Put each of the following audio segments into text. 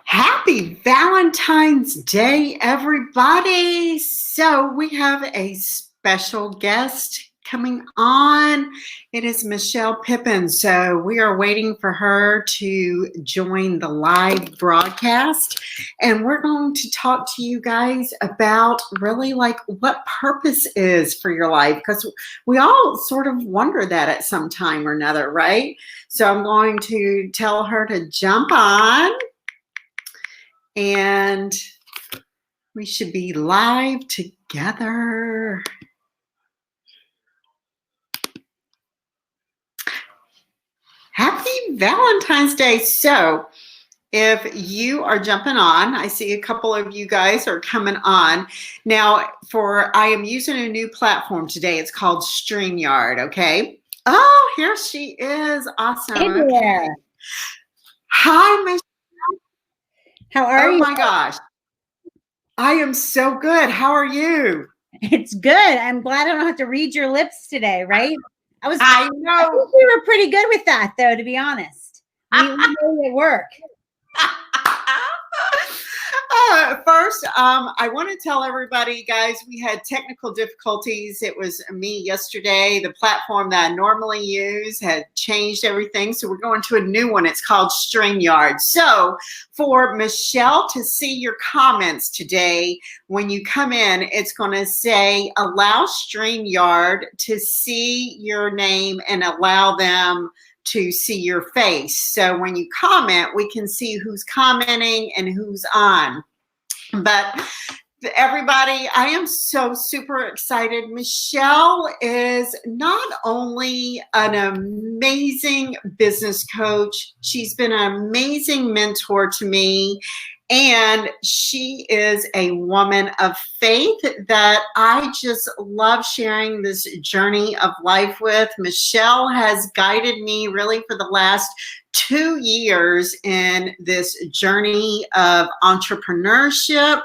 Happy Valentine's Day, everybody. So, we have a special guest coming on. It is Michelle Pippin. So, we are waiting for her to join the live broadcast. And we're going to talk to you guys about really like what purpose is for your life, because we all sort of wonder that at some time or another, right? So, I'm going to tell her to jump on. And we should be live together. Happy Valentine's Day. So if you are jumping on, I see a couple of you guys are coming on. Now, I am using a new platform today. It's called StreamYard, okay? Oh, here she is. Awesome. Hey there. Okay. Hi, Michelle. How are you? Oh my gosh. I am so good. How are you? It's good. I'm glad I don't have to read your lips today, right? I know. I think we were pretty good with that, though, to be honest. We made it work. First, I want to tell everybody, guys, we had technical difficulties. It was me yesterday. The platform that I normally use had changed everything. So we're going to a new one. It's called StreamYard. So for Michelle to see your comments today, when you come in, it's going to say, allow StreamYard to see your name and allow them to see your face. So when you comment, we can see who's commenting and who's on. But everybody, I am so super excited. Michelle is not only an amazing business coach, she's been an amazing mentor to me. And she is a woman of faith that I just love sharing this journey of life with. Michelle has guided me really for the last 2 years in this journey of entrepreneurship.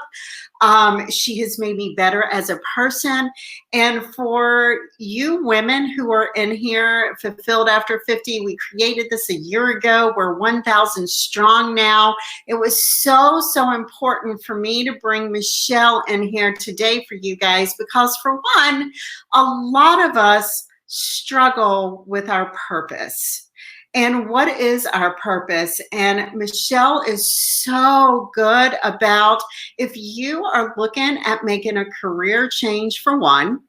She has made me better as a person. And for you women who are in here, Fulfilled After 50, we created this a year ago. We're 1,000 strong now. It was so important for me to bring Michelle in here today for you guys, because for one, a lot of us struggle with our purpose. And what is our purpose? And Michelle is so good about, if you are looking at making a career change, for one.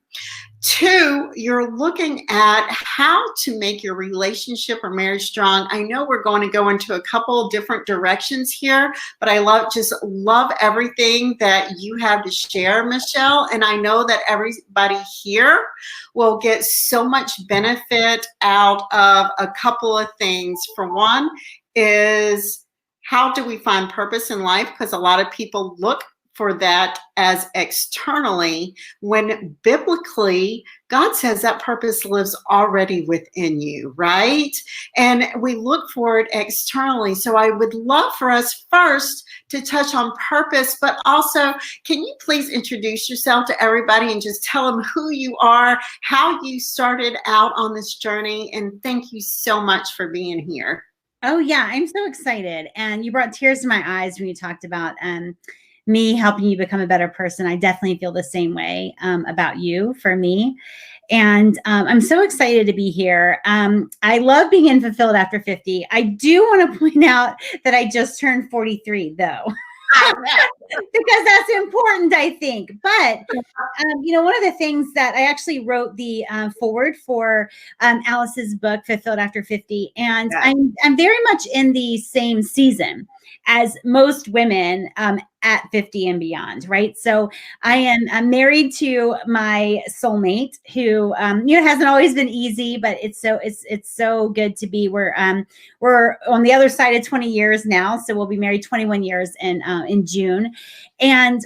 Two, you're looking at how to make your relationship or marriage strong. I know we're going to go into a couple of different directions here, but I just love everything that you have to share, Michelle. And I know that everybody here will get so much benefit out of a couple of things. For one is, how do we find purpose in life? Because a lot of people look for that as externally, when biblically God says that purpose lives already within you, right? And we look for it externally. So I would love for us first to touch on purpose, but also, can you please introduce yourself to everybody and just tell them who you are, how you started out on this journey, and thank you so much for being here. Oh yeah, I'm so excited. And you brought tears to my eyes when you talked about me helping you become a better person. I definitely feel the same way about you, for me. And I'm so excited to be here. I love being in Fulfilled After 50. I do want to point out that I just turned 43, though. Because that's important, I think. But, one of the things that I actually wrote the forward for Alice's book, Fulfilled After 50. And yeah. I'm very much in the same season as most women at 50 and beyond, right? So I'm married to my soulmate, who hasn't always been easy, but it's so good to be. We're on the other side of 20 years now, so we'll be married 21 years in June. And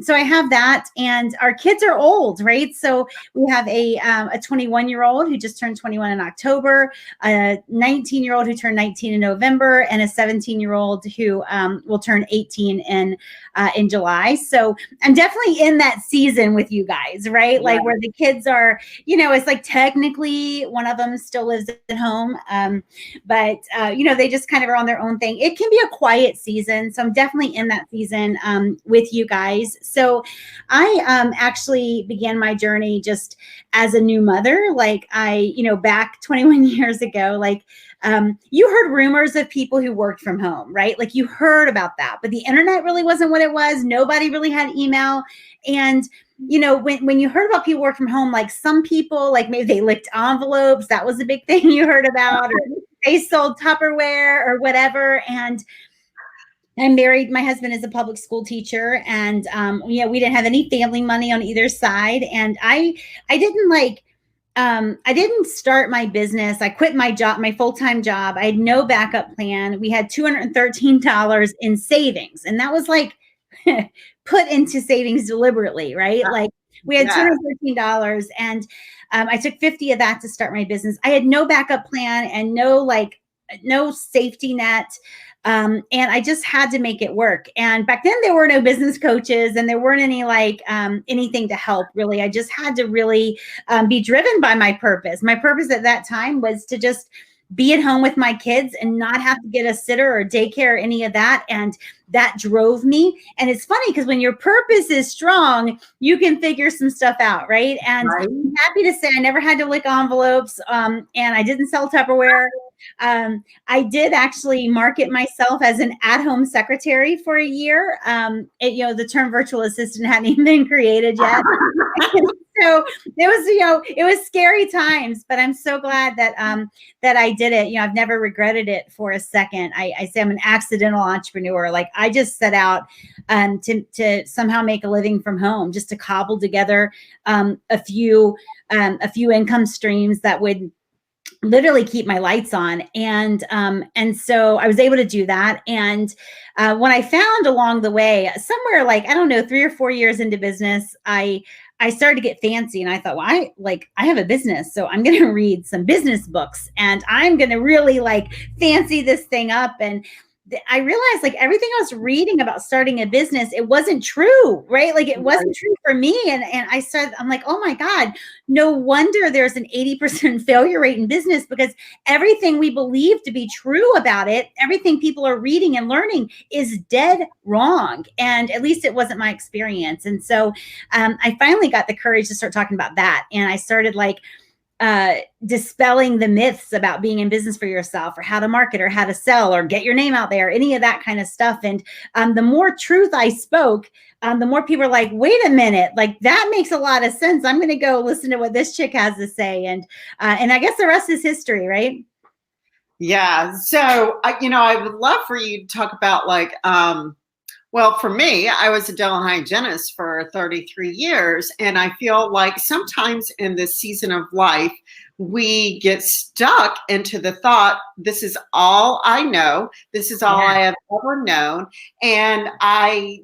so I have that, and our kids are old, right? So we have a 21-year-old who just turned 21 in October, a 19-year-old who turned 19 in November, and a 17-year-old who will turn 18 in July. So I'm definitely in that season with you guys, right? Like where the kids are, it's like technically one of them still lives at home, but they just kind of are on their own thing. It can be a quiet season, so I'm definitely in that season with you guys. So I actually began my journey just as a new mother. Like back 21 years ago, like you heard rumors of people who worked from home, right? Like you heard about that, but the internet really wasn't what it was. Nobody really had email. And when you heard about people work from home, like some people, like maybe they licked envelopes, that was a big thing you heard about, or they sold Tupperware or whatever. And I'm married. My husband is a public school teacher, and we didn't have any family money on either side. And I didn't start my business. I quit my job, my full-time job. I had no backup plan. We had $213 in savings, and that was like put into savings deliberately, right? Like we had $213, and I took 50 of that to start my business. I had no backup plan and no safety net. And I just had to make it work. And back then there were no business coaches, and there weren't any anything to help really. I just had to really be driven by my purpose. My purpose at that time was to just be at home with my kids and not have to get a sitter or daycare or any of that. And that drove me. And it's funny because when your purpose is strong, you can figure some stuff out, right? And I'm happy to say I never had to lick envelopes, and I didn't sell Tupperware. I did actually market myself as an at-home secretary for a year. The term virtual assistant hadn't even been created yet. So it was scary times, but I'm so glad that I did it. I've never regretted it for a second. I say I'm an accidental entrepreneur. Like I just set out to somehow make a living from home, just to cobble together a few income streams that would literally keep my lights on. And so I was able to do that. And when I found along the way, somewhere like, I don't know, 3 or 4 years into business, I started to get fancy, and I thought, well, I have a business, so I'm going to read some business books, and I'm going to really fancy this thing up. And I realized everything I was reading about starting a business, it wasn't true, right? It wasn't true for me. And I'm like, oh my God, no wonder there's an 80% failure rate in business, because everything we believe to be true about it, everything people are reading and learning is dead wrong. And at least it wasn't my experience. And so I finally got the courage to start talking about that. And I started dispelling the myths about being in business for yourself, or how to market, or how to sell, or get your name out there, any of that kind of stuff. And the more truth I spoke, the more people are like, wait a minute, that makes a lot of sense. I'm going to go listen to what this chick has to say. And I guess the rest is history, right? Yeah. So, I would love for you to talk about well, for me, I was a dental hygienist for 33 years, and I feel like sometimes in this season of life, we get stuck into the thought, this is all I know, this is all I have ever known, and I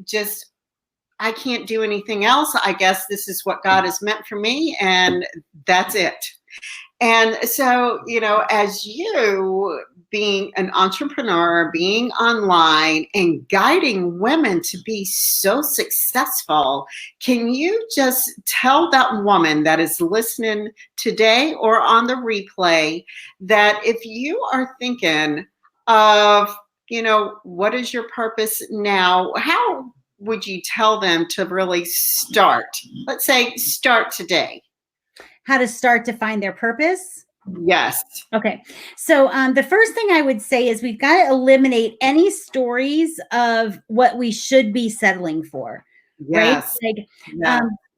can't do anything else. I guess this is what God has meant for me, and that's it. And so, as you being an entrepreneur, being online, and guiding women to be so successful, can you just tell that woman that is listening today or on the replay that if you are thinking of, what is your purpose now? How would you tell them to really start? Let's say start today. How to start to find their purpose? Yes. Okay. So the first thing I would say is we've got to eliminate any stories of what we should be settling for. Yes. Right?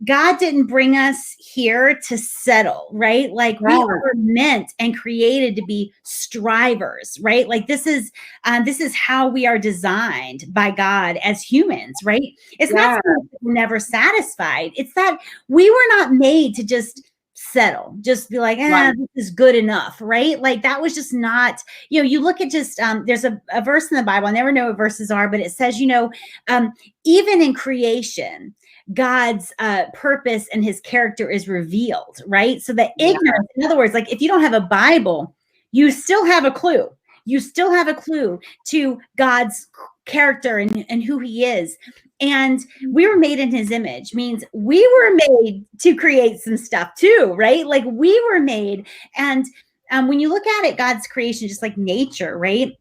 God didn't bring us here to settle, right? We were meant and created to be strivers, right? This is how we are designed by God as humans, right? It's not that we're never satisfied. It's that we were not made to just settle, just be like, Right. this is good enough, right? Like that was just not, you look at just, there's a verse in the Bible, I never know what verses are, but it says, even in creation, God's purpose and his character is revealed, right? So that Yeah. ignorance, in other words, like if you don't have a Bible, you still have a clue. You still have a clue to God's character and who he is. And we were made in his image, means we were made to create some stuff too, right? Like we were made. And when you look at it, God's creation, just like nature, right?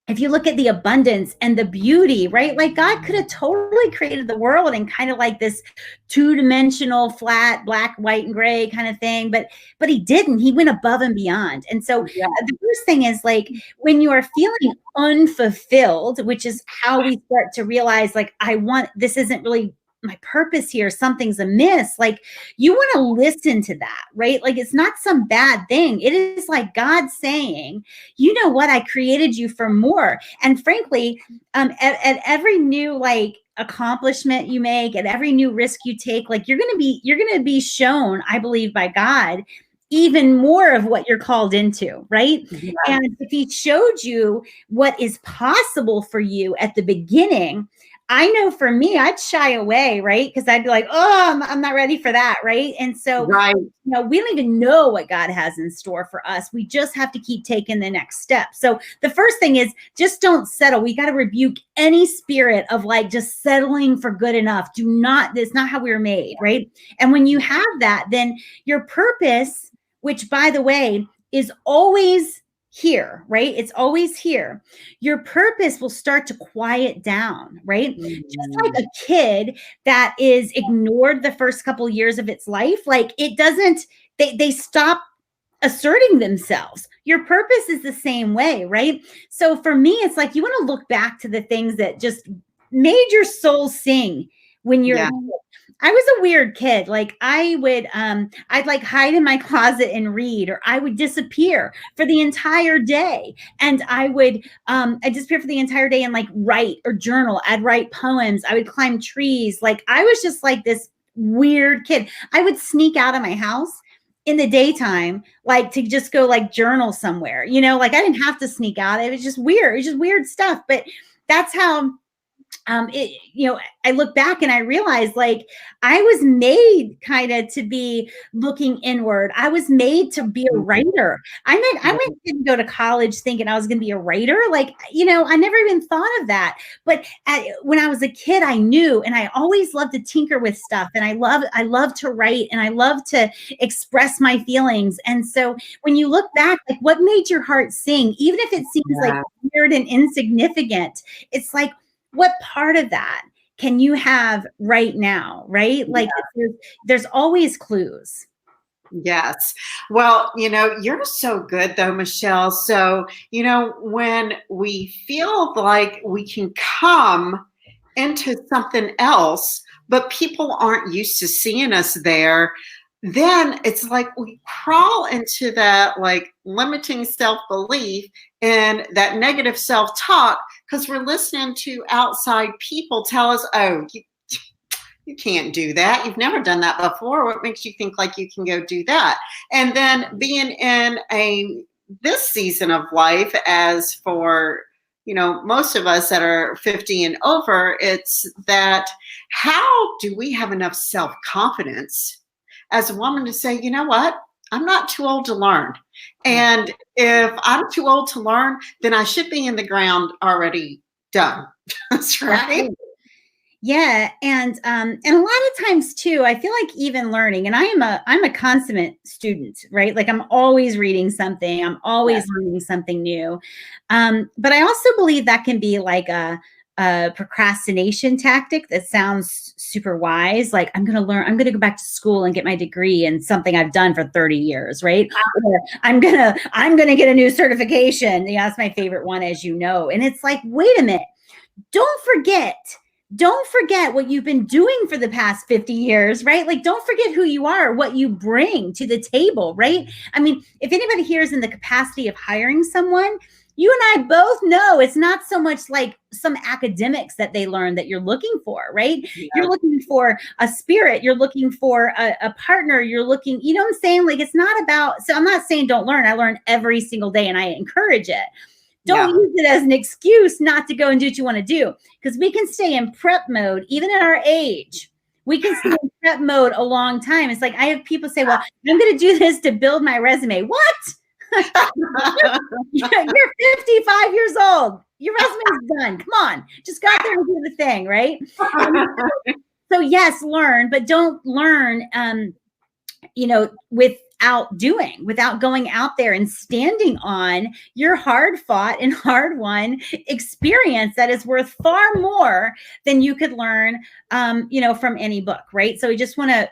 If you look at the abundance and the beauty, right? Like God could have totally created the world in kind of like this two-dimensional, flat, black, white, and gray kind of thing, but he didn't. He went above and beyond. And so the first thing is like when you are feeling unfulfilled, which is how we start to realize like this isn't really my purpose here, something's amiss. Like you want to listen to that, right? Like it's not some bad thing. It is like God saying, you know what, I created you for more. And frankly, at every new like accomplishment you make, at every new risk you take, like you're going to be shown, I believe, by God even more of what you're called into, right? Yeah. And if he showed you what is possible for you at the beginning, I know for me, I'd shy away, right? Because I'd be like, oh, I'm not ready for that, right? And so, we don't even know what God has in store for us. We just have to keep taking the next step. So the first thing is just don't settle. We got to rebuke any spirit of like just settling for good enough. That's not how we were made, right? And when you have that, then your purpose, which by the way, is always here, right? It's always here. Your purpose will start to quiet down, right? Mm-hmm. Just like a kid that is ignored the first couple of years of its life, like it doesn't, they stop asserting themselves. Your purpose is the same way, right? So for me, it's like you want to look back to the things that just made your soul sing when you're I was a weird kid. Like I would, I'd like hide in my closet and read, or I would disappear for the entire day. And I'd disappear for the entire day and like write or journal. I'd write poems. I would climb trees. Like I was just like this weird kid. I would sneak out of my house in the daytime, like to just go like journal somewhere, like I didn't have to sneak out. It was just weird. It was just weird stuff. But that's how, I look back and I realize like I was made kind of to be looking inward. I was made to be a writer. I didn't go to college thinking I was going to be a writer. Like, I never even thought of that. But when I was a kid, I knew, and I always loved to tinker with stuff. And I love to write, and I love to express my feelings. And so when you look back, like what made your heart sing, even if it seems like weird and insignificant, it's like, what part of that can you have right now, right? Like there's always clues. Yes. Well, you're so good though, Michelle. So, when we feel like we can come into something else, but people aren't used to seeing us there, then it's like we crawl into that like limiting self-belief and that negative self-talk because we're listening to outside people tell us, oh, you can't do that. You've never done that before. What makes you think like you can go do that? And then being in this season of life, as for most of us that are 50 and over, it's that how do we have enough self-confidence as a woman to say, you know what, I'm not too old to learn. And if I'm too old to learn, then I should be in the ground already done. That's right. Yeah. And a lot of times too, I feel like even learning, and I'm a consummate student, right? Like I'm always reading something. I'm always learning something new. But I also believe that can be like a procrastination tactic that sounds super wise. Like I'm going to go back to school and get my degree in something I've done for 30 years. Right. Or I'm going to get a new certification. Yeah, that's my favorite one, as you know. And it's like, wait a minute, don't forget what you've been doing for the past 50 years, right? Like, don't forget who you are, what you bring to the table, right? I mean, if anybody here is in the capacity of hiring someone, you and I both know it's not so much like some academics that they learn that you're looking for, right? Yeah. You're looking for a spirit, you're looking for a partner, you're looking, you know what I'm saying? Like, it's not about, so I'm not saying don't learn. I learn every single day and I encourage it. Don't use it as an excuse not to go and do what you want to do, because we can stay in prep mode, even at our age. We can stay in prep mode a long time. It's like, I have people say, well, I'm going to do this to build my resume. What? You're 55 years old. Your resume's done. Come on. Just go out there and do the thing, right? So yes, learn, but don't learn, without going out there and standing on your hard fought and hard won experience that is worth far more than you could learn, from any book. Right. So I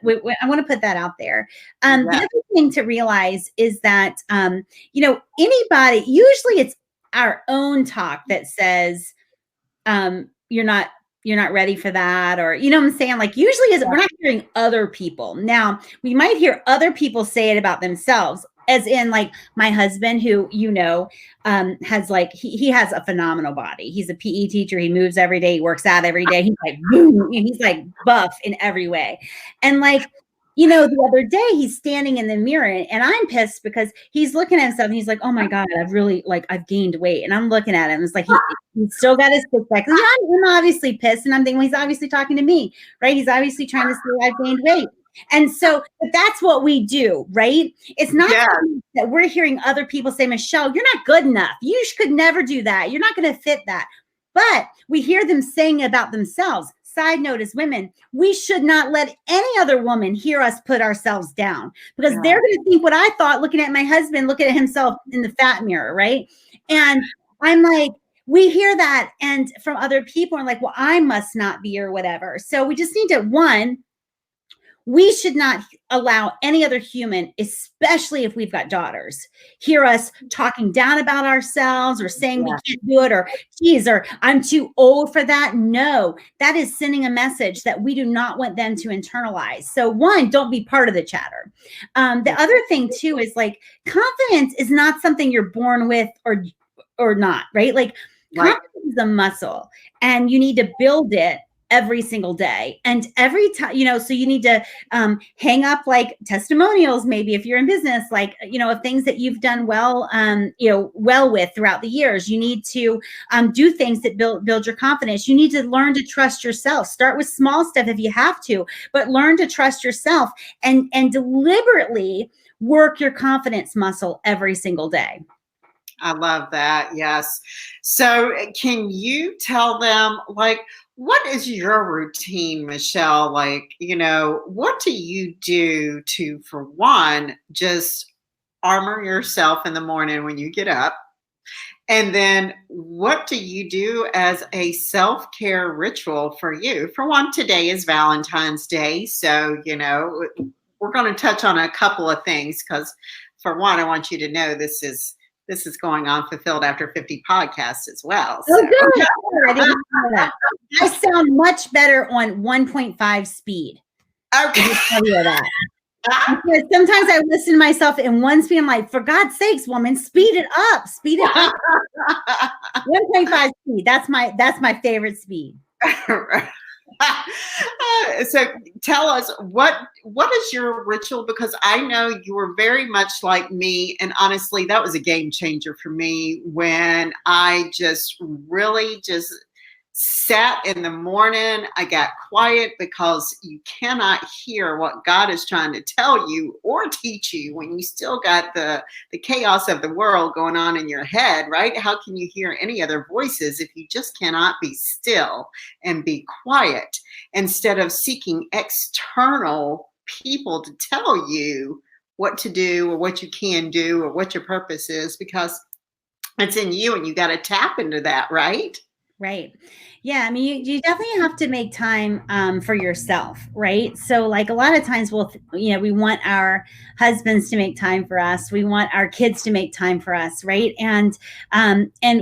want to put that out there. The other thing to realize is that, anybody, usually it's our own talk that says, you're not ready for that, or, you know what I'm saying? Like, usually we're not hearing other people. Now, we might hear other people say it about themselves, as in, like, my husband, who, has, like, he has a phenomenal body. He's a PE teacher. He moves every day. He works out every day. He's like, boom, he's like buff in every way. And, like, the other day he's standing in the mirror and I'm pissed because he's looking at himself and he's like, oh my God, I've gained weight. And I'm looking at him. It's like, he's still got his six pack. I'm obviously pissed. And I'm thinking, well, he's obviously talking to me, right? He's obviously trying to say I've gained weight. And so, but that's what we do, right? It's not that we're hearing other people say, Michelle, you're not good enough. You could never do that. You're not going to fit that. But we hear them saying about themselves. Side note, as women, we should not let any other woman hear us put ourselves down, because they're going to think what I thought looking at my husband, looking at himself in the fat mirror, right? And I'm like, we hear that and from other people and like, well, I must not be or whatever. So we just need to, we should not allow any other human, especially if we've got daughters, hear us talking down about ourselves or saying we can't do it, or geez, or I'm too old for that. No, that is sending a message that we do not want them to internalize. So don't be part of the chatter. The other thing too is, like, confidence is not something you're born with or not, right? Like, confidence is a muscle and you need to build it every single day. And every time, so you need to hang up like testimonials, maybe if you're in business, like, of things that you've done well, well with throughout the years. You need to do things that build your confidence. You need to learn to trust yourself. Start with small stuff if you have to, but learn to trust yourself and deliberately work your confidence muscle every single day. I love that. Yes. So can you tell them, like, what is your routine, Michelle? Like, what do you do to, for one, just armor yourself in the morning when you get up? And then what do you do as a self-care ritual for you? For one, today is Valentine's Day. So, we're going to touch on a couple of things because, for one, I want you to know this is going on Fulfilled After 50 podcast as well. So. Oh, good. I didn't know that. I sound much better on 1.5 speed. Okay. I'll tell you that. Because sometimes I listen to myself in one speed. I'm like, for God's sakes, woman, speed it up. Speed it up. 1.5 speed. That's my favorite speed. So tell us, what is your ritual? Because I know you were very much like me, and honestly, that was a game changer for me when I just really just sat in the morning. I got quiet because you cannot hear what God is trying to tell you or teach you when you still got the chaos of the world going on in your head, right? How can you hear any other voices if you just cannot be still and be quiet, instead of seeking external people to tell you what to do or what you can do or what your purpose is, because it's in you and you got to tap into that, right? Right. Yeah. I mean, you definitely have to make time for yourself. Right. So, like, a lot of times we want our husbands to make time for us. We want our kids to make time for us. Right. And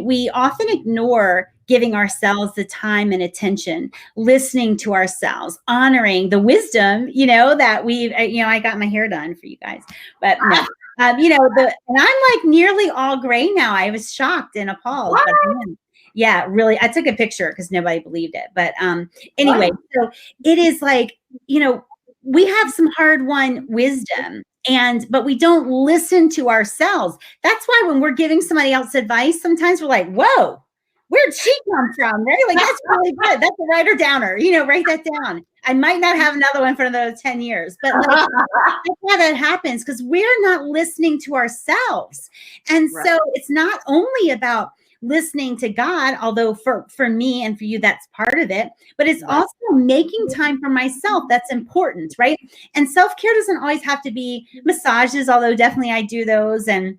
we often ignore giving ourselves the time and attention, listening to ourselves, honoring the wisdom, that we've, I got my hair done for you guys, but no. And I'm like nearly all gray now. I was shocked and appalled, What? but yeah, really, I took a picture because nobody believed it. But anyway, What? so it is like, we have some hard-won wisdom, but we don't listen to ourselves. That's why when we're giving somebody else advice, sometimes we're like, whoa, where'd she come from? Right? Like, that's really good. That's a writer downer. Write that down. I might not have another one for another 10 years, but like, that's why that happens, because we're not listening to ourselves. And Right. so it's not only about listening to God, although for me and for you, that's part of it, but it's Right. also making time for myself. That's important, right? And self-care doesn't always have to be massages, although definitely I do those, and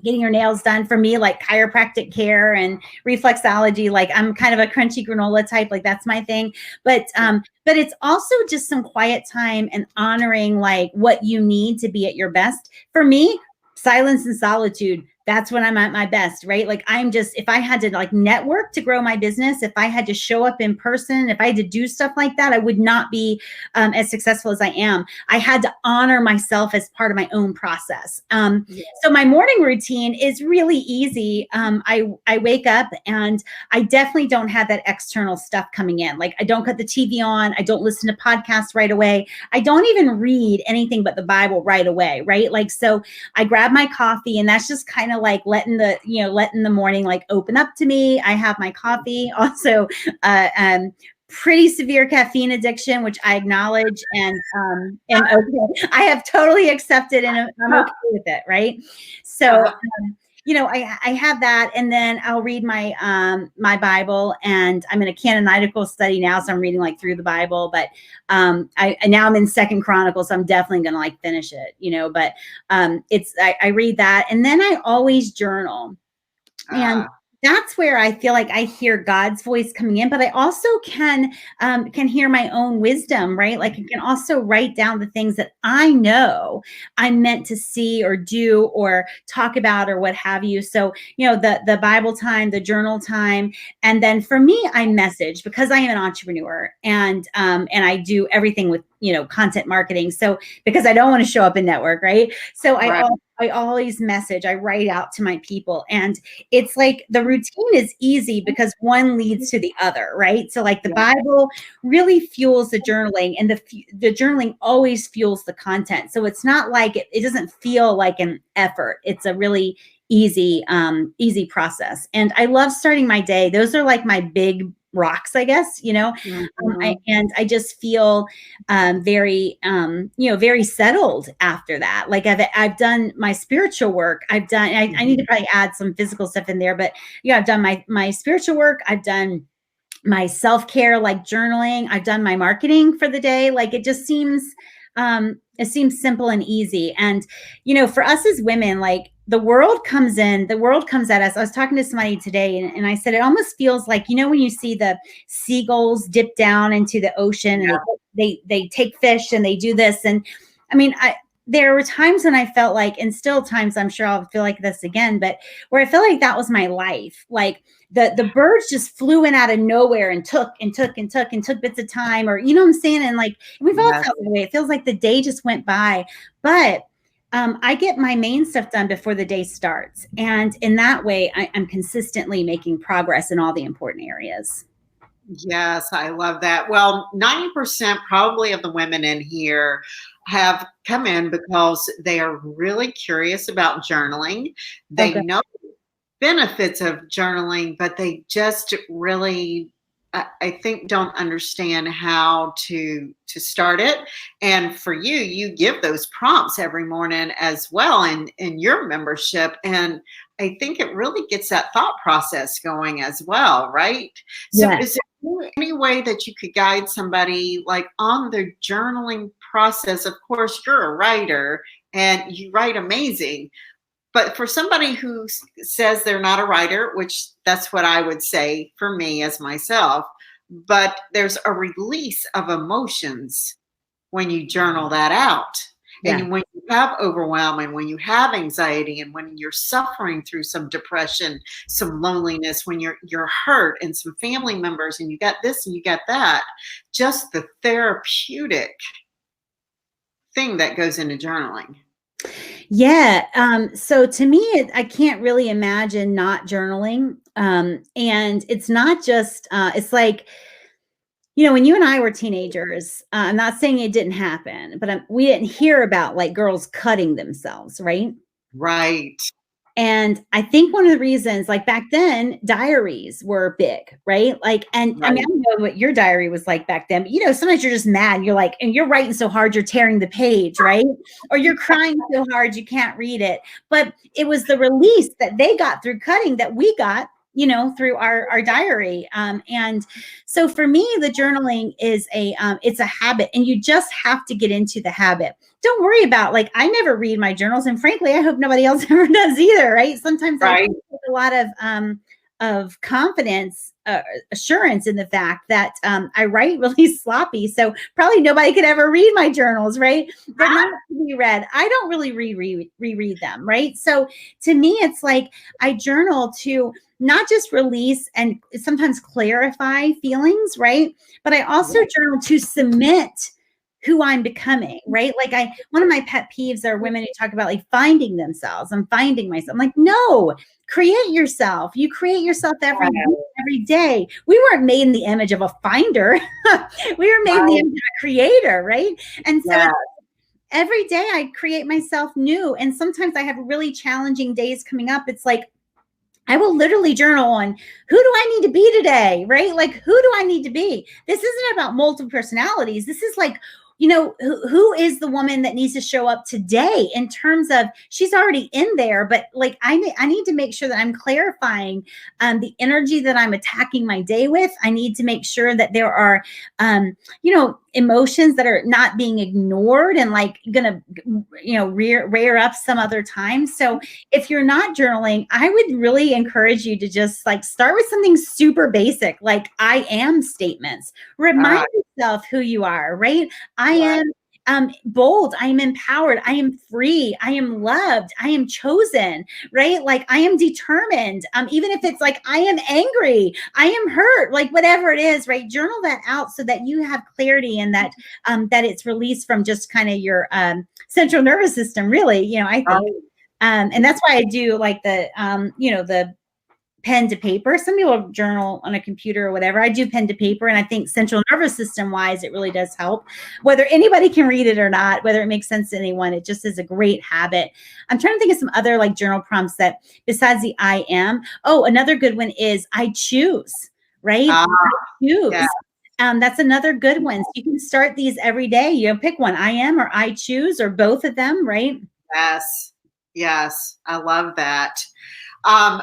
getting your nails done for me, like chiropractic care and reflexology. Like, I'm kind of a crunchy granola type, like that's my thing. But it's also just some quiet time and honoring like what you need to be at your best. For me, silence and solitude, that's when I'm at my best, right? Like, if I had to like network to grow my business, if I had to show up in person, if I had to do stuff like that, I would not be as successful as I am. I had to honor myself as part of my own process. So my morning routine is really easy. I wake up and I definitely don't have that external stuff coming in. Like, I don't cut the TV on. I don't listen to podcasts right away. I don't even read anything but the Bible right away, right? Like, so I grab my coffee, and that's just kind of like letting the morning like open up to me. I have my coffee. Also, pretty severe caffeine addiction, which I acknowledge and am okay. I have totally accepted, and I'm okay with it, right? So, I have that, and then I'll read my my Bible, and I'm in a canonical study now, so I'm reading like through the Bible. But now I'm in Second Chronicles, so I'm definitely gonna like finish it, But I read that, and then I always journal, and that's where I feel like I hear God's voice coming in, but I also can hear my own wisdom, right? Like, I can also write down the things that I know I'm meant to see or do or talk about or what have you. So, the Bible time, the journal time, and then for me, I message, because I am an entrepreneur, and I do everything with content marketing. So, because I don't want to show up in network, right? So I always message, I write out to my people, and it's like the routine is easy because one leads to the other, right? So like the Bible really fuels the journaling, and the journaling always fuels the content. So it's not like it doesn't feel like an effort. It's a really easy process. And I love starting my day. Those are like my big rocks, I guess, I just feel very settled after that. Like, I've done my spiritual work. I need to probably add some physical stuff in there, but I've done my spiritual work. I've done my self-care, like journaling. I've done my marketing for the day. Like, it seems simple and easy. And, for us as women, like, the world comes at us. I was talking to somebody today, and I said, it almost feels like, when you see the seagulls dip down into the ocean, and they take fish and they do this. And I mean, there were times when I felt like, and still times I'm sure I'll feel like this again, but where I feel like that was my life. Like, the birds just flew in out of nowhere and took bits of time, or, what I'm saying? And like, we've all felt the way. It feels like the day just went by, but I get my main stuff done before the day starts. And in that way, I'm consistently making progress in all the important areas. Yes, I love that. Well, 90% probably of the women in here have come in because they are really curious about journaling. They Okay. know benefits of journaling, but they just really, I think, don't understand how to start it. And for you, you give those prompts every morning as well in your membership. And I think it really gets that thought process going as well, right? So Yes. is there any way that you could guide somebody like on the journaling process? Of course, you're a writer and you write amazing. But for somebody who says they're not a writer, which that's what I would say for me as myself, but there's a release of emotions when you journal that out. Yeah. And when you have overwhelm, and when you have anxiety, and when you're suffering through some depression, some loneliness, when you're hurt, and some family members, and you got this and you got that, just the therapeutic thing that goes into journaling. Yeah. So to me, I can't really imagine not journaling. And it's not just, it's like, when you and I were teenagers, I'm not saying it didn't happen, but we didn't hear about like girls cutting themselves, right? Right. And I think one of the reasons, like back then, diaries were big, right? Like, and I mean, Right. I don't know what your diary was like back then, but sometimes you're just mad. You're like, and you're writing so hard, you're tearing the page, right? Or you're crying so hard, you can't read it. But it was the release that they got through cutting that we got, through our diary. And so for me, the journaling is it's a habit, and you just have to get into the habit. Don't worry about, like, I never read my journals, and frankly, I hope nobody else ever does either, right? Sometimes I Right. take a lot of confidence, assurance in the fact that I write really sloppy, so probably nobody could ever read my journals, right? They're not to be read. I don't really reread them, right? So to me, it's like I journal to not just release and sometimes clarify feelings, right? But I also journal to cement who I'm becoming, right? Like one of my pet peeves are women who talk about like finding themselves. I'm finding myself. I'm like, no, create yourself. You create yourself every week, every day. We weren't made in the image of a finder. We were made in the image of a creator, right? And so Yeah. every day I create myself new. And sometimes I have really challenging days coming up. It's like, I will literally journal on who do I need to be today, right? Like, who do I need to be? This isn't about multiple personalities. This is like, who is the woman that needs to show up today in terms of she's already in there, but like I need to make sure that I'm clarifying the energy that I'm attacking my day with. I need to make sure that there are, emotions that are not being ignored and like gonna, rear up some other time. So if you're not journaling, I would really encourage you to just like start with something super basic, like I am statements. Remind yourself who you are, right? I am bold. I am empowered. I am free. I am loved. I am chosen, right? Like I am determined. Even if it's like I am angry, I am hurt, like whatever it is, right? Journal that out so that you have clarity and that that it's released from just kind of your central nervous system, really, I think. And that's why I do like the pen to paper. Some people journal on a computer or whatever. I do pen to paper. And I think central nervous system wise, it really does help. Whether anybody can read it or not, whether it makes sense to anyone, it just is a great habit. I'm trying to think of some other like journal prompts that besides the I am. Oh, another good one is I choose, right? I choose. Yeah. That's another good one. So you can start these every day. Pick one, I am or I choose or both of them, right? Yes. Yes. I love that.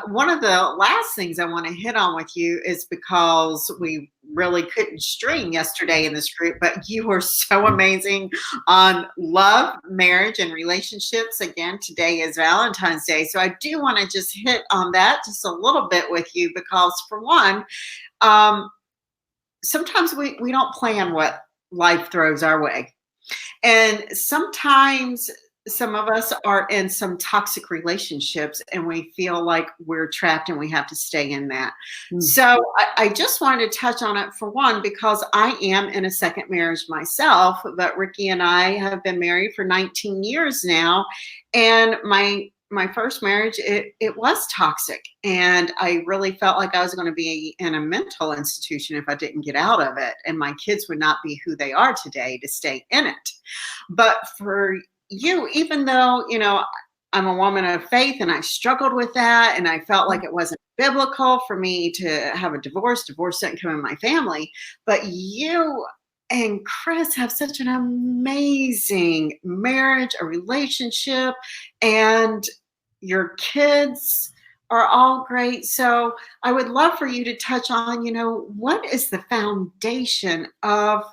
One of the last things I want to hit on with you is because we really couldn't stream yesterday in this group, but you were so amazing on love, marriage, and relationships. Again, today is Valentine's Day. So I do want to just hit on that just a little bit with you because, for one, sometimes we don't plan what life throws our way. And sometimes some of us are in some toxic relationships and we feel like we're trapped and we have to stay in that. So I just wanted to touch on it for one, because I am in a second marriage myself, but Ricky and I have been married for 19 years now. And my first marriage, it was toxic. And I really felt like I was going to be in a mental institution if I didn't get out of it. And my kids would not be who they are today to stay in it. But for you, even though, I'm a woman of faith and I struggled with that and I felt like it wasn't biblical for me to have a divorce. Divorce didn't come in my family. But you and Chris have such an amazing marriage, a relationship, and your kids are all great. So I would love for you to touch on, what is the foundation of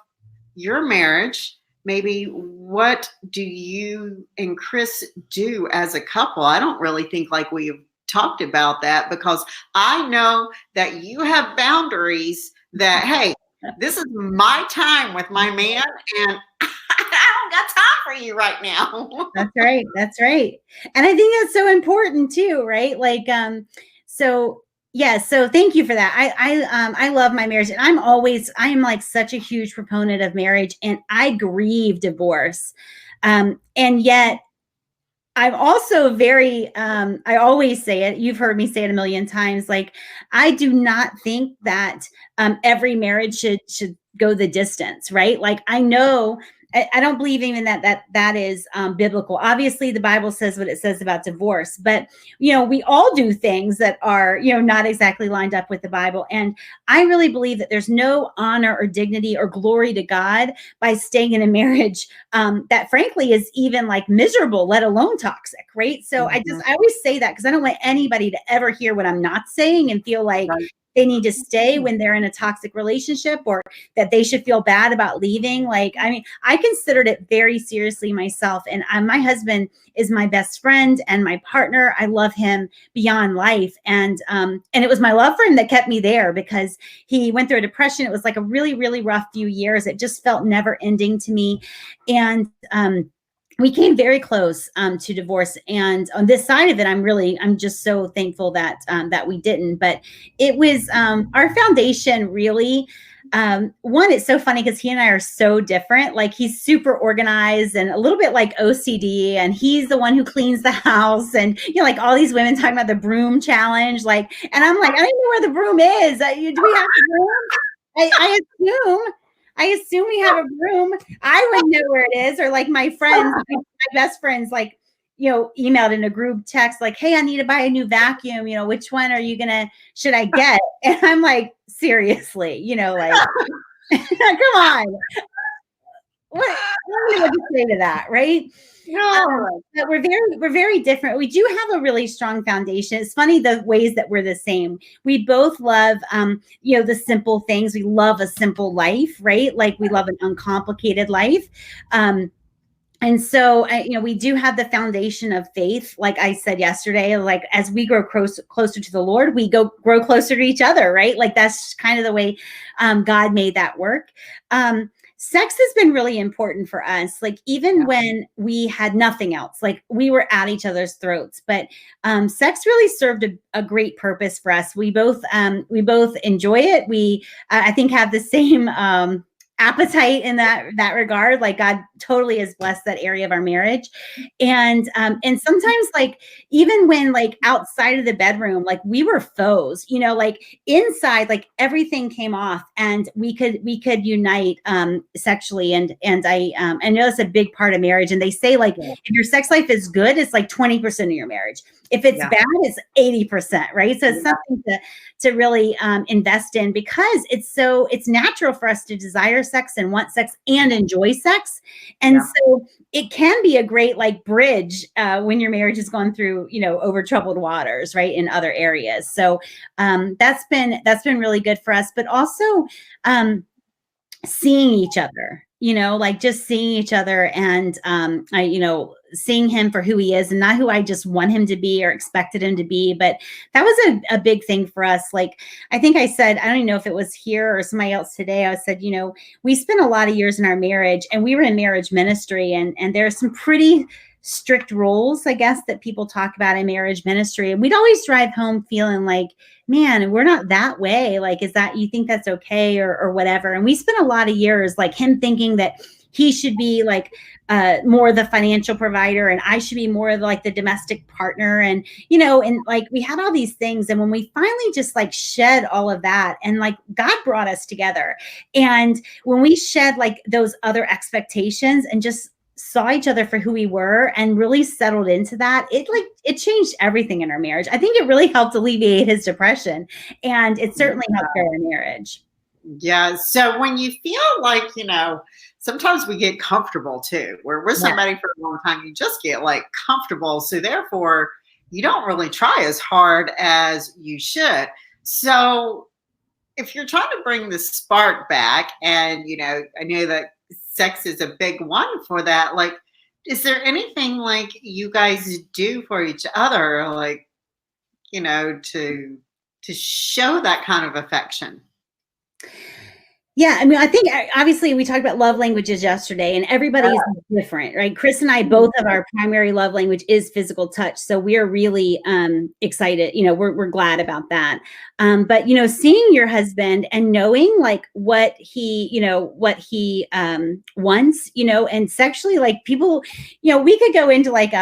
your marriage? Maybe what do you and Chris do as a couple? I don't really think like we've talked about that, because I know that you have boundaries that, hey, this is my time with my man and I don't got time for you right now. That's right. That's right. And I think that's so important too, right? Like, so yeah, so thank you for that. I love my marriage, and I am like such a huge proponent of marriage, and I grieve divorce. And yet I'm also very, I always say it, you've heard me say it a million times, like, I do not think that every marriage should go the distance, right? Like, I know, I don't believe even that is biblical. Obviously, the Bible says what it says about divorce, but we all do things that are not exactly lined up with the Bible. And I really believe that there's no honor or dignity or glory to God by staying in a marriage that frankly is even like miserable, let alone toxic, right? So I always say that because I don't want anybody to ever hear what I'm not saying and feel like Right. they need to stay when they're in a toxic relationship, or that they should feel bad about leaving. Like, I mean, I considered it very seriously myself. And my husband is my best friend and my partner. I love him beyond life. And it was my love for him that kept me there, because he went through a depression. It was like a really, really rough few years. It just felt never ending to me. And we came very close to divorce. And on this side of it, I'm just so thankful that that we didn't. But it was our foundation really. One, it's so funny because he and I are so different. Like, he's super organized and a little bit like OCD, and he's the one who cleans the house. And like all these women talking about the broom challenge, like, and I'm like, I don't know where the broom is. Do we have a broom? I assume we have a broom. I wouldn't know where it is. Or like my friends, my best friends, like, emailed in a group text, like, hey, I need to buy a new vacuum. Which one should I get? And I'm like, seriously, like, come on. What do you say to that, right? No. But we're very different. We do have a really strong foundation. It's funny the ways that we're the same. We both love, the simple things. We love a simple life, right? Like, we love an uncomplicated life. And so, we do have the foundation of faith. Like I said yesterday, like, as we grow closer to the Lord, we grow closer to each other, right? Like, that's kind of the way God made that work. Sex has been really important for us. Like, even when we had nothing else, like, we were at each other's throats, but sex really served a great purpose for us. We both enjoy it. We, I think, have the same appetite in that regard. Like, God totally has blessed that area of our marriage. And sometimes, like, even when, like, outside of the bedroom, like, we were foes, like, inside, like, everything came off, and we could unite sexually. And I know it's a big part of marriage. And they say, like, if your sex life is good, it's like 20% of your marriage. If it's bad, it's 80%, right? So it's something to really invest in, because it's natural for us to desire sex and want sex and enjoy sex. And so it can be a great, like, bridge when your marriage is going through, over troubled waters, right, in other areas. So that's been really good for us. But also seeing each other, like, just seeing each other, and seeing him for who he is, and not who I just want him to be or expected him to be. But that was a big thing for us. Like, I think I said, I don't even know if it was here or somebody else today, I said, we spent a lot of years in our marriage, and we were in marriage ministry, and there are some pretty strict rules, I guess, that people talk about in marriage ministry. And we'd always drive home feeling like, man, we're not that way. Like, is that, you think that's okay, or whatever? And we spent a lot of years, like, him thinking that he should be, like, more the financial provider, and I should be more of, like, the domestic partner. And, and, like, we had all these things. And when we finally just, like, shed all of that, and, like, God brought us together. And when we shed, like, those other expectations and just saw each other for who we were and really settled into that, it changed everything in our marriage. I think it really helped alleviate his depression, and it certainly helped our marriage. Yeah. So when you feel like, sometimes we get comfortable too. We're with somebody for a long time, you just get, like, comfortable. So therefore, you don't really try as hard as you should. So if you're trying to bring the spark back, and, I know that sex is a big one for that. Like, is there anything, like, you guys do for each other, like, to show that kind of affection? Yeah, I mean, I think obviously we talked about love languages yesterday, and everybody's different, right? Chris and I, both of our primary love language is physical touch. So we are really excited. We're glad about that. But, seeing your husband and knowing, like, what he wants, and sexually, like, people, we could go into, like,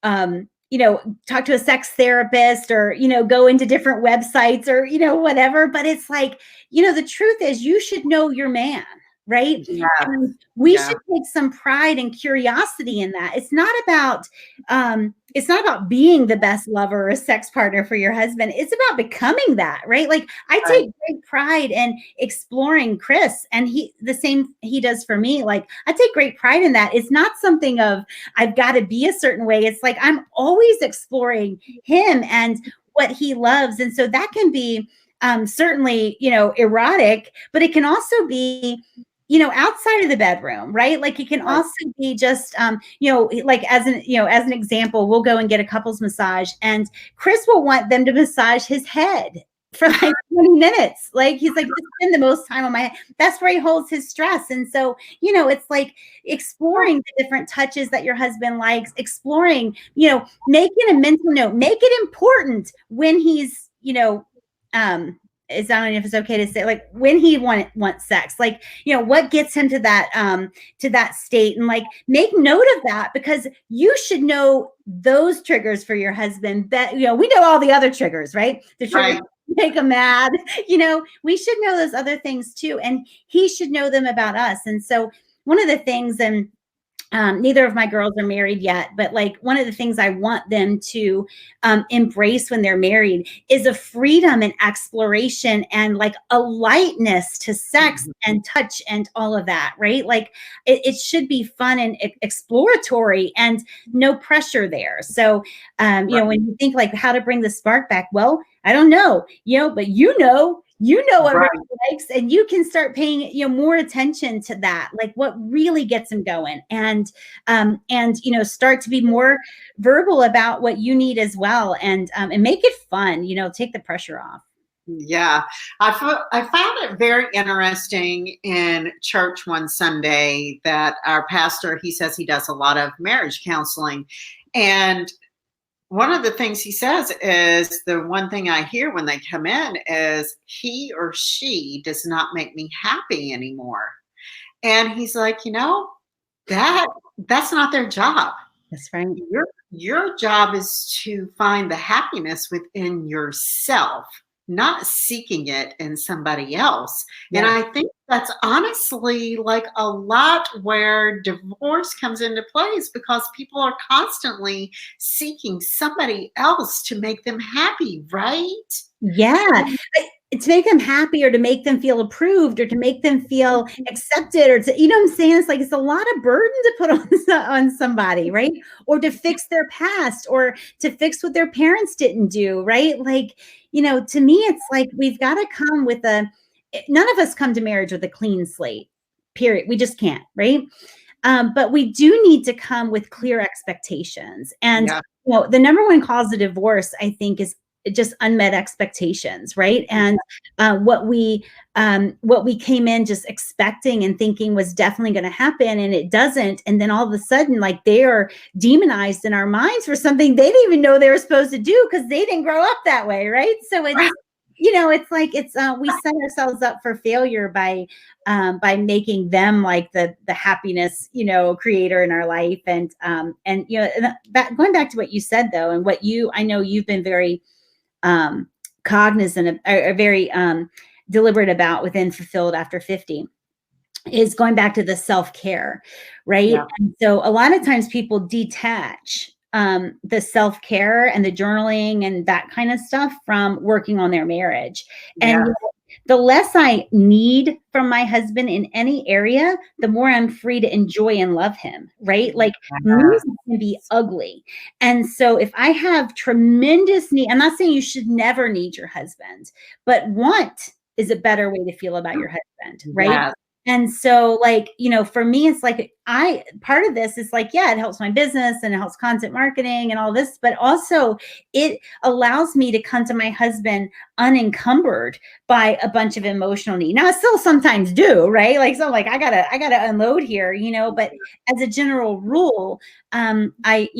talk to a sex therapist or, go into different websites or, whatever. But it's like, the truth is you should know your man, right? Yeah. And we Yeah. should take some pride and curiosity in that. It's not about being the best lover or a sex partner for your husband. It's about becoming that, right? Like I Right. take great pride in exploring Chris, and the same he does for me. Like I take great pride in that. It's not something of I've got to be a certain way. It's like I'm always exploring him and what he loves. And so that can be certainly, erotic, but it can also be, outside of the bedroom, right? Like it can Right. also be just, like as an example, we'll go and get a couples massage and Chris will want them to massage his head for like 20 minutes. Like he's like, just spend the most time on my head. That's where he holds his stress. And so, it's like exploring the different touches that your husband likes, exploring, making a mental note, make it important when he's, I don't know if it's okay to say, like when he wants sex, like, what gets him to that state, and like make note of that, because you should know those triggers for your husband. That, we know all the other triggers, right? The triggers Right. make him mad, we should know those other things too. And he should know them about us. And so one of the things, and neither of my girls are married yet, but like one of the things I want them to embrace when they're married is a freedom and exploration and like a lightness to sex and touch and all of that, right? Like it should be fun and exploratory and no pressure there. So, when you think like how to bring the spark back, well, I don't know, but what Right. really likes, and you can start paying more attention to that, like what really gets them going, and start to be more verbal about what you need as well, and make it fun, take the pressure off. Yeah, I found it very interesting in church one Sunday that our pastor, he says he does a lot of marriage counseling, and one of the things he says is the one thing I hear when they come in is he or she does not make me happy anymore. And he's like, that's not their job. That's right. Your job is to find the happiness within yourself, not seeking it in somebody else. Yeah. And I think that's honestly like a lot where divorce comes into place, because people are constantly seeking somebody else to make them happy, right? Yeah. To make them happy, or to make them feel approved, or to make them feel accepted, or to, what I'm saying? It's like, it's a lot of burden to put on somebody, right? Or to fix their past, or to fix what their parents didn't do, right? Like, to me, it's like, we've got to come with none of us come to marriage with a clean slate, period. We just can't, right? But we do need to come with clear expectations. And, the number one cause of divorce, I think, is just unmet expectations, right? And what we came in just expecting and thinking was definitely going to happen, and it doesn't. And then all of a sudden, like, they are demonized in our minds for something they didn't even know they were supposed to do, because they didn't grow up that way, right? So it's it's like we set ourselves up for failure by making them like the happiness, creator in our life. And going back to what you said though, and I know you've been very cognizant of, or very deliberate about within Fulfilled After 50, is going back to the self-care, right? Yeah. And so a lot of times people detach the self-care and the journaling and that kind of stuff from working on their marriage. And the less I need from my husband in any area, the more I'm free to enjoy and love him, right? Like, needs can be ugly. And so if I have tremendous need, I'm not saying you should never need your husband, but want is a better way to feel about your husband, right? Yes. And so, like, for me, it's like, part of this is like, it helps my business and it helps content marketing and all this, but also it allows me to come to my husband unencumbered by a bunch of emotional need. Now I still sometimes do, right? Like, so like, I gotta unload here, but as a general rule, I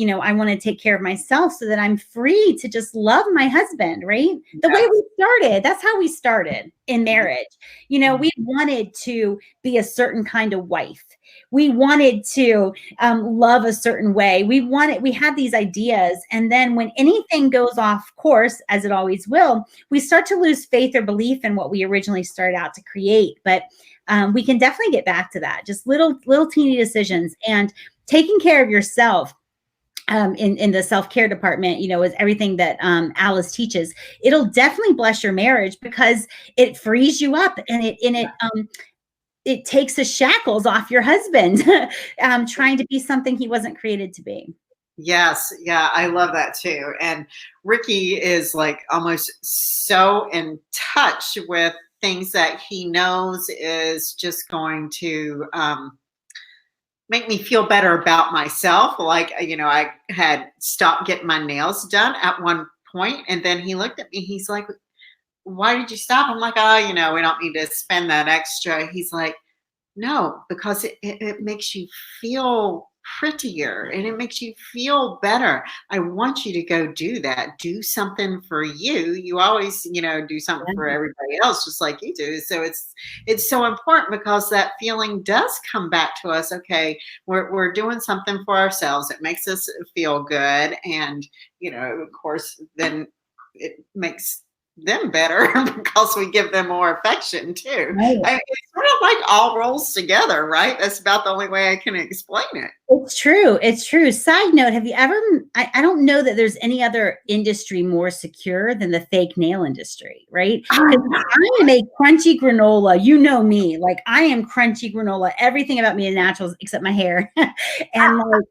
want to take care of myself so that I'm free to just love my husband, right? The way we started, that's how we started in marriage. We wanted to be a certain kind of wife. we wanted to love a certain way. We had these ideas. And then when anything goes off course, as it always will, we start to lose faith or belief in what we originally started out to create. But we can definitely get back to that. Just little teeny decisions, and taking care of yourself. In the self-care department, is everything that Alice teaches. It'll definitely bless your marriage because it frees you up, and it takes the shackles off your husband trying to be something he wasn't created to be. Yes. Yeah. I love that too. And Ricky is like almost so in touch with things that he knows is just going to make me feel better about myself. Like, I had stopped getting my nails done at one point, and then he looked at me. He's like, why did you stop? I'm like, oh, we don't need to spend that extra. He's like, no, because it makes you feel prettier and it makes you feel better. I want you to go do that. Do something for you. You always, do something for everybody else, just like you do. So it's so important because that feeling does come back to us. Okay, we're doing something for ourselves. It makes us feel good. And, of course, then it makes them better because we give them more affection too. Right. It's sort of like all rolls together, right? That's about the only way I can explain it. It's true. Side note, have you ever, I don't know that there's any other industry more secure than the fake nail industry, right? I make crunchy granola. You know me, like I am crunchy granola. Everything about me is natural except my hair. And like,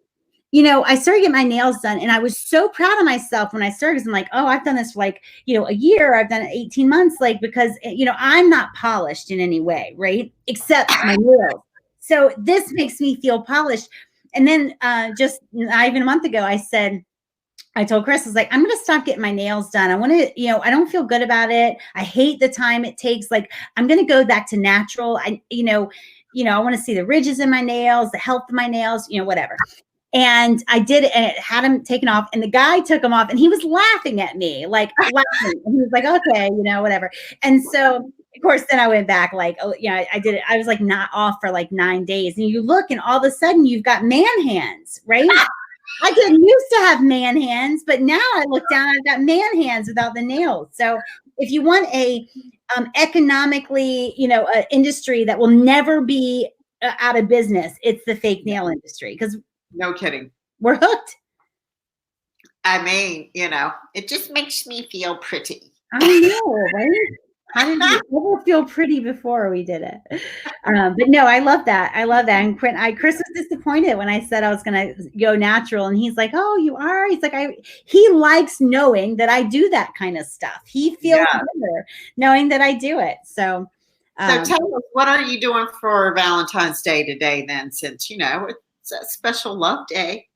I started getting my nails done, and I was so proud of myself when I started, because I'm like, oh, I've done this for like, a year. I've done it 18 months, like, because, I'm not polished in any way, right? Except my nails. So this makes me feel polished. And then just not even a month ago, I told Chris, I was like, I'm going to stop getting my nails done. I want to, I don't feel good about it. I hate the time it takes. Like, I'm going to go back to natural. I want to see the ridges in my nails, the health of my nails, whatever. And I did it, and it had him taken off, and the guy took them off, and he was laughing at me, like laughing. And he was like, okay, whatever. And so, of course, then I went back, like, oh, I did it. I was like not off for like 9 days. And you look, and all of a sudden you've got man hands, right? I didn't used to have man hands, but now I look down, I've got man hands without the nails. So if you want a economically, an industry that will never be out of business, it's the fake nail industry, because no kidding, we're hooked. I mean, it just makes me feel pretty. I know, right? How did you ever feel pretty before we did it? But no, I love that. And Chris was disappointed when I said I was going to go natural, and he's like, "Oh, you are?" He's like, he likes knowing that I do that kind of stuff. He feels better knowing that I do it. So tell us, what are you doing for Valentine's Day today then, since, it's a special love day?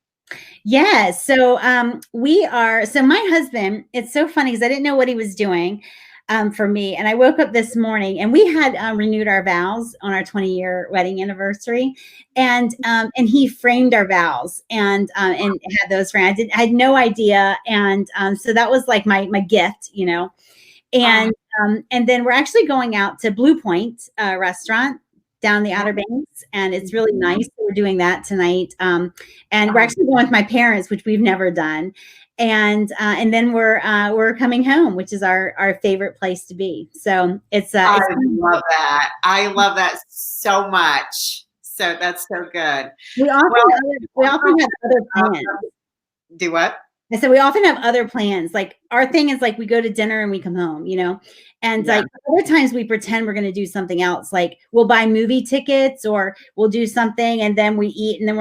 Yeah. So so my husband, it's so funny because I didn't know what he was doing for me. And I woke up this morning, and we had renewed our vows on our 20-year wedding anniversary. And he framed our vows and had those framed. I had no idea. And so that was like my gift, and then we're actually going out to Blue Point restaurant down the Outer Banks, and it's really nice. We're doing that tonight, and we're actually going with my parents, which we've never done, and then we're coming home, which is our favorite place to be. So it's I love that. I love that so much. So that's so good. We often have other plans. Do what? I said we often have other plans. Like our thing is like we go to dinner and we come home, and like other times we pretend we're going to do something else. Like we'll buy movie tickets, or we'll do something, and then we eat, and then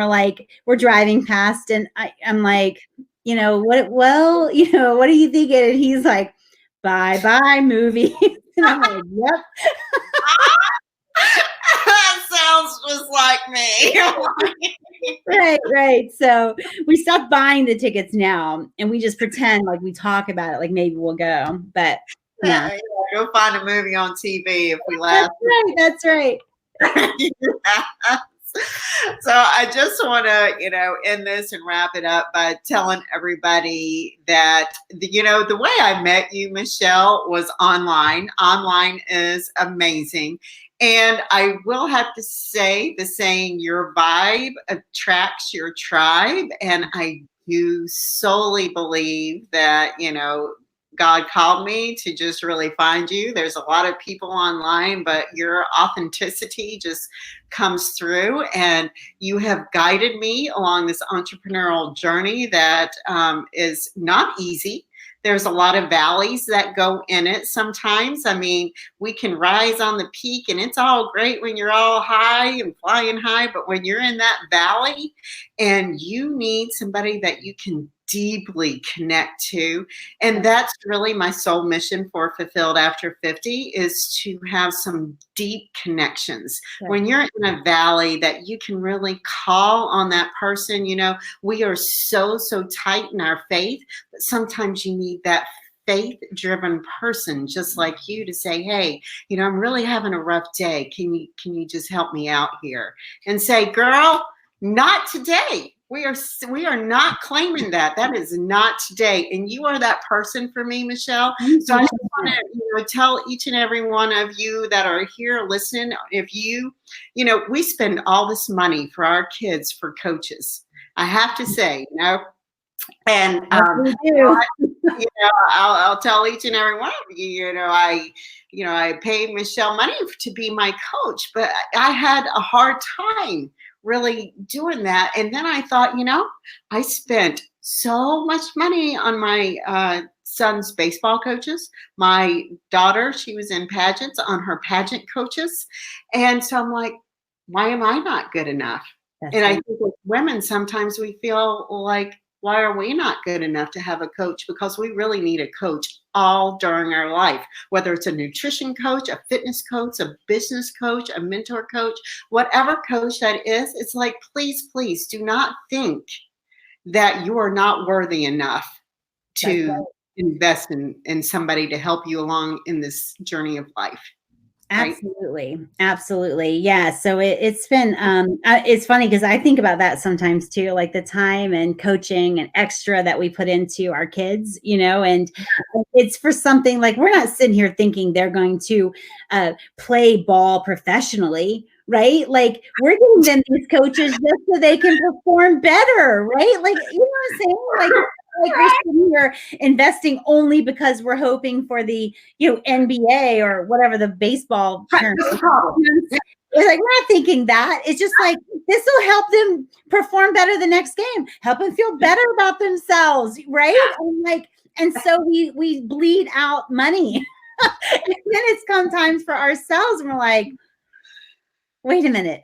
we're driving past, and I'm like, what? Well, what are you thinking? And he's like, bye movie. And I'm like, yep. That sounds just like me. Right. So we stopped buying the tickets now, and we just pretend like we talk about it, like maybe we'll go. But yeah, go find a movie on TV if we laugh. That's right. So I just want to, end this and wrap it up by telling everybody that, the way I met you, Michelle, was online. Online is amazing. And I will have to say the saying, your vibe attracts your tribe. And I do solely believe that, God called me to just really find you. There's a lot of people online, but your authenticity just comes through, and you have guided me along this entrepreneurial journey that is not easy. There's a lot of valleys that go in it sometimes. I mean, we can rise on the peak and it's all great when you're all high and flying high, but when you're in that valley and you need somebody that you can deeply connect to, and that's really my soul mission for Fulfilled After 50, is to have some deep connections. When you're in a valley, that you can really call on that person. We are so tight in our faith, but sometimes you need that faith-driven person just like you to say, hey, I'm really having a rough day. Can you just help me out here? And say, girl, not today. We are not claiming that. That is not today. And you are that person for me, Michelle. So I just want to tell each and every one of you that are here listening, if we spend all this money for our kids for coaches. I have to say, and I'll tell each and every one of you, I paid Michelle money to be my coach, but I had a hard time really doing that. And then I thought, I spent so much money on my son's baseball coaches. My daughter, she was in pageants, on her pageant coaches. And so I'm like, why am I not good enough? And I think with women, sometimes we feel like, why are we not good enough to have a coach? Because we really need a coach all during our life, whether it's a nutrition coach, a fitness coach, a business coach, a mentor coach, whatever coach that is. It's like, please do not think that you are not worthy enough to invest in somebody to help you along in this journey of life. Absolutely. Right? Absolutely. Yeah. So it's been, it's funny because I think about that sometimes too, like the time and coaching and extra that we put into our kids, and it's for something like, we're not sitting here thinking they're going to play ball professionally, right? Like, we're giving them these coaches just so they can perform better, right? Like, you know what I'm saying? Like we're sitting here investing only because we're hoping for the, NBA or whatever the baseball term is. It's like, we're not thinking that. It's just like, this will help them perform better the next game, help them feel better about themselves, right? And so we bleed out money. And then it's come times for ourselves and we're like, wait a minute.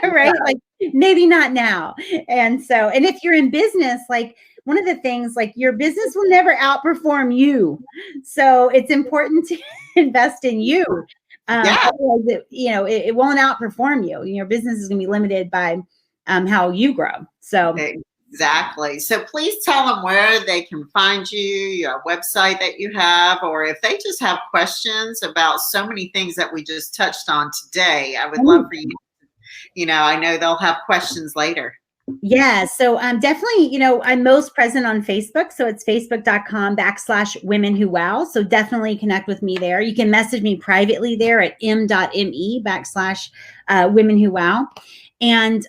Right? Like, maybe not now. And if you're in business, like, one of the things, like, your business will never outperform you. So it's important to invest in you. Otherwise it won't outperform you. Your business is going to be limited by how you grow. So exactly. So please tell them where they can find you, your website that you have, or if they just have questions about so many things that we just touched on today. I would love for you. I know they'll have questions later. Yeah. So definitely, I'm most present on Facebook. So it's facebook.com/women who wow. So definitely connect with me there. You can message me privately there at m.me/women who wow. And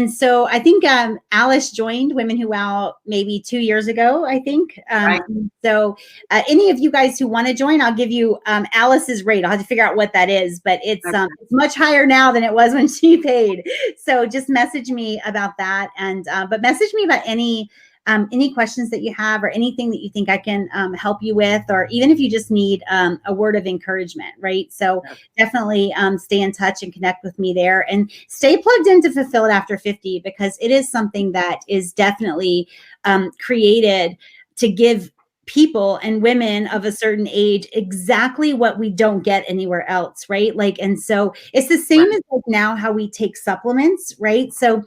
so I think Alice joined Women Who Wow maybe 2 years ago, I think. Right. So any of you guys who want to join, I'll give you Alice's rate. I'll have to figure out what that is, but it's much higher now than it was when she paid. So just message me about that, and but message me about any questions that you have or anything that you think I can help you with, or even if you just need a word of encouragement, right? So definitely stay in touch and connect with me there, and stay plugged into Fulfilled After 50, because it is something that is definitely created to give people and women of a certain age exactly what we don't get anywhere else, right? Like, and so it's the same as like now how we take supplements, right? So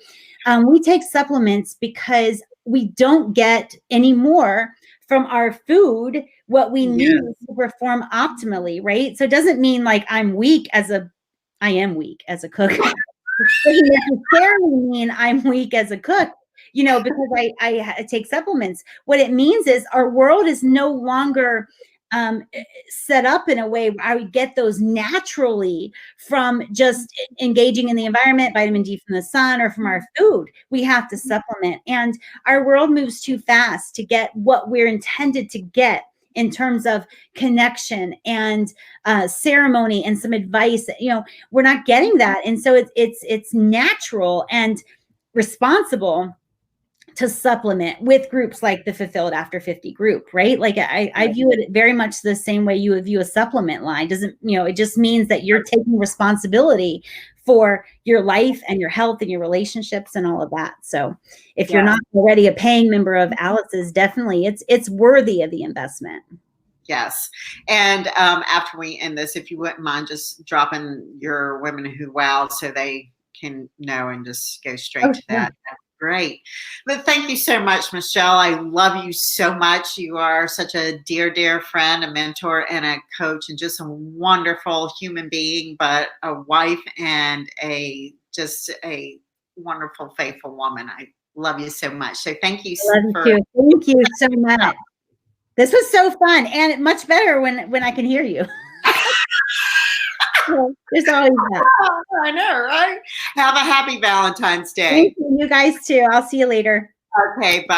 we take supplements because we don't get any more from our food what we need to perform optimally, right? So it doesn't mean like I am weak as a cook. doesn't necessarily mean I'm weak as a cook, you know, because I take supplements. What it means is our world is no longer set up in a way where I would get those naturally from just engaging in the environment, vitamin D from the sun or from our food. We have to supplement. And our world moves too fast to get what we're intended to get in terms of connection and ceremony and some advice. You know, we're not getting that. And so it's natural and responsible to supplement with groups like the Fulfilled After 50 group, right? Like I view it very much the same way you would view a supplement line. Doesn't, you know, it just means that you're taking responsibility for your life and your health and your relationships and all of that. So if you're not already a paying member of Alice's, definitely it's worthy of the investment. Yes. And after we end this, if you wouldn't mind just dropping your Women Who Wow so they can know and just go straight to that. Great. But thank you so much, Michelle. I love you so much. You are such a dear, dear friend, a mentor, and a coach, and just a wonderful human being, but a wife and just a wonderful, faithful woman. I love you so much. So thank you. Thank you so much. This was so fun, and much better when I can hear you. There's always that. I know, right? Have a happy Valentine's Day. Thank you, you guys too. I'll see you later. Okay, bye.